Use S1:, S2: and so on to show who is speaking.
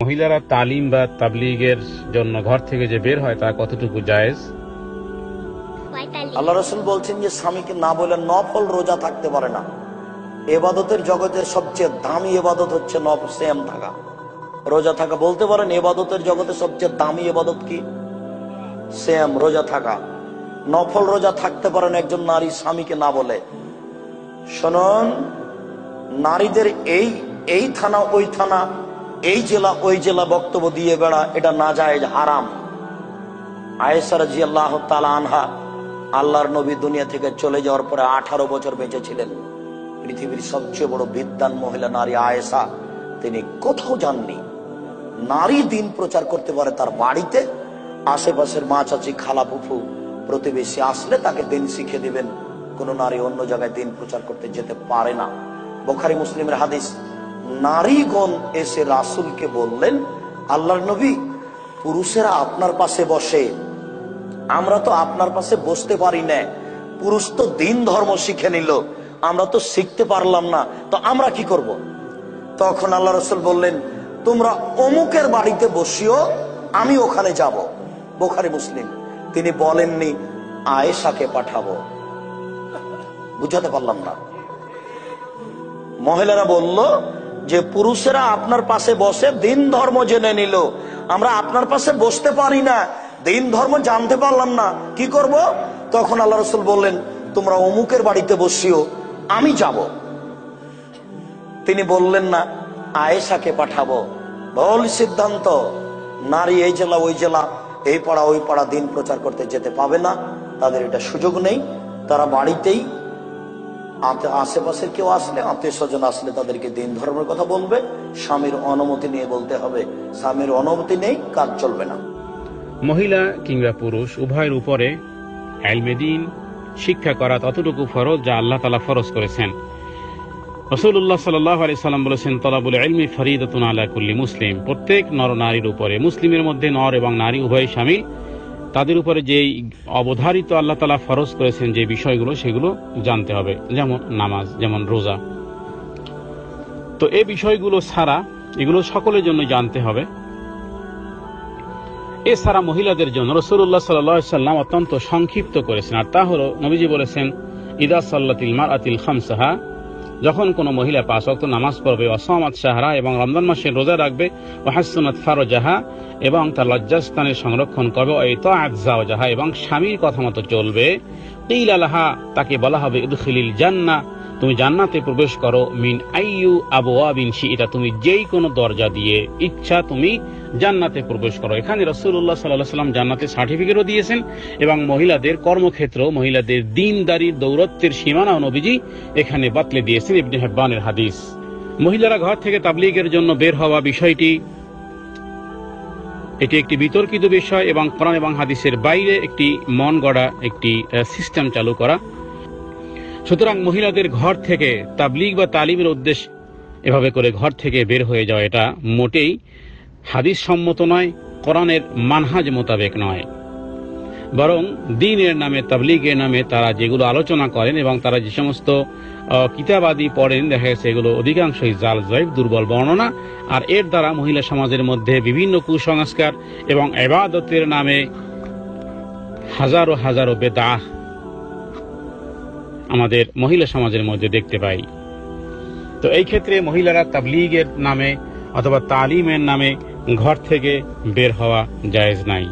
S1: মহিলারা তালিম বা তাবলীগের জন্য ঘর থেকে যে বের হয় তা কতটুকু জায়েজ?
S2: আল্লাহ রাসূল বলছেন যে স্বামীকে না বলে নফল রোজা থাকতে পারে না। ইবাদতের জগতে সবচেয়ে দামি ইবাদত হচ্ছে নফল সিয়াম থাকা, রোজা থাকা। বলতে পারেন ইবাদতের জগতে সবচেয়ে দামি ইবাদত কি? সিয়াম, রোজা থাকা। নফল রোজা থাকতে পারেন একজন নারী স্বামীকে না বলে। শুনুন, নারীদের এই থানা ওই থানা, এই জেলা ওই জেলা বক্তব্য দিয়ে বেড়া, এটা নাজায়েজ, হারাম। আয়েশা রাদিয়াল্লাহু তাআলা আনহা আল্লাহর নবী দুনিয়া থেকে চলে যাওয়ার পরে 18 বছর বেঁচে ছিলেন। পৃথিবীর সবচেয়ে বড় বিদ্বান মহিলা নারী আয়েশা, তিনি কোথাও যাননি। নারী দিন প্রচার করতে পারে তার বাড়িতে, আশেপাশের মা চাচি খালা ফুফু প্রতিবেশী আসলে তাকে দিন শিখিয়ে দিবেন। কোন নারী অন্য জায়গায় দিন প্রচার করতে যেতে পারে না। বুখারী মুসলিমের হাদিস, নারীগণ এসে রাসূলকে বললেন, আল্লাহর নবী, পুরুষেরা আপনার পাশে বসে, আমরা তো আপনার পাশে বসতে পারি না। পুরুষ তো দিন ধর্ম শিখে নিল, আমরা তো শিখতে পারলাম না, তো আমরা কি করব? তখন আল্লাহ রাসূল বললেন, তোমরা অমুকের বাড়িতে বসিও, আমি ওখানে যাব। বুখারী মুসলিম। তিনি বলেননি আয়েশাকে পাঠাবো। বুঝাতে পারলাম না? মহিলারা বলল যে পুরুষেরা আপনার পাশে বসে দিন ধর্ম জেনে নিল, আমরা আপনার পাশে বসতে পারি না, দিন ধর্ম জানতে পারলাম না, কি করব? তখন আল্লাহ রাসূল বললেন, তোমরা অমুকের বাড়িতে বসিও, আমি যাব। তিনি বললেন না আয়েশাকে পাঠাবো। ভুল সিদ্ধান্ত। নারী এই জেলা ওই জেলা, এই পাড়া ওই পাড়া দিন প্রচার করতে যেতে পাবে না, তাদের এটা সুযোগ নেই। তারা বাড়িতেই আশেপাশে কেউ আসলে, আত্মীয় স্বজন আসলে তাদেরকে দিন ধর্মের কথা বলবে, স্বামীর অনুমতি নিয়ে বলতে হবে। স্বামীর অনুমতি নেই, কাজ চলবে না।
S1: মহিলা কিংবা পুরুষ উভয়ের উপরে ইলমে দ্বীন শিক্ষা করা ততটুকু ফরজ যা আল্লাহ তাআলা ফরজ করেছেন। রাসূলুল্লাহ সাল্লাল্লাহু আলাইহি সাল্লাম বলেছেন, তলাবুল ইলমি ফরিদাতুন আলা কুল্লি মুসলিম। প্রত্যেক নর নারীর উপরে, মুসলিমের মধ্যে নর এবং নারী উভয় শামিল, তাদের উপরে যে অবধারিত আল্লাহ তাআলা ফরজ করেছেন যে বিষয়গুলো, সেগুলো জানতে হবে। যেমন নামাজ, যেমন রোজা। তো এই বিষয়গুলো ছাড়া এগুলো সকলের জন্য জানতে হবে। এছাড়া মহিলাদের জন্য রাসূলুল্লাহ সাল্লাল্লাহু আলাইহি সাল্লাম অত্যন্ত সংক্ষিপ্ত করেছেন, আর তা হলো নবীজি বলেছেন, ইদা সাল্লাতিল মারআতিল খামসাহা, যখন কোন মহিলা 5 ওয়াক্ত নামাজ পড়বে, ওয়াসামাত শাহরা, এবং রমজান মাসে রোজা রাখবে, ওয়াহাসসানাত ফারজাহা, এবং তার লজ্জাস্থানের সংরক্ষণ করবে, ওয়াইতাআত যাওজাহা, এবং স্বামীর কথা মতো চলবে, কিলা লাহা, তাকে বলা হবে, ইদখিলিল জান্নাহ, তুমি জান্নাতে প্রবেশ করো, মিন আইয়ু আবওয়াবিন শি'তা, তুমি যেই কোনো দরজা দিয়ে ইচ্ছা তুমি জান্নাতে প্রবেশ করো। এখানে রাসূলুল্লাহ সাল্লাল্লাহু আলাইহি সাল্লাম জান্নাতের সার্টিফিকেটও দিয়েছেন, এবং মহিলাদের কর্মক্ষেত্র, মহিলাদের দ্বীনদারির দৌরত্বের সীমানাও নবীজি এখানে বাতলে দিয়েছেন। ইবনে হিব্বানের হাদিস। মহিলারা ঘর থেকে তাবলীগের জন্য বের হওয়া বিষয়টি, এটি একটি বিতর্কিত বিষয়, এবং কোরআন এবং হাদিসের বাইরে একটি মন গড়া একটি সিস্টেম চালু করা। সুতরাং মহিলাদের ঘর থেকে তাবলীগ বা তালিমের উদ্দেশ্যে এভাবে করে ঘর থেকে বের হয়ে যাওয়া, এটা মোটেই হাদিস সম্মত নয়, কোরআনের মানহাজ মোতাবেক নয়। বরং দ্বীনের নামে, তাবলীগের নামে তারা যেগুলো আলোচনা করেন এবং তারা যে সমস্ত কিতাবাদি পড়েন, দেখা গেছে এগুলো অধিকাংশই জাল, জয়ীফ, দুর্বল বর্ণনা। আর এর দ্বারা মহিলা সমাজের মধ্যে বিভিন্ন কুসংস্কার এবং ইবাদতের নামে হাজারো হাজারো বেদাহ আমাদের মহিলা সমাজের মধ্যে দেখতে পাই। তো এই ক্ষেত্রে মহিলারা তাবলীগের নামে অথবা তালিমের নামে ঘর থেকে বের হওয়া জায়েজ নাই।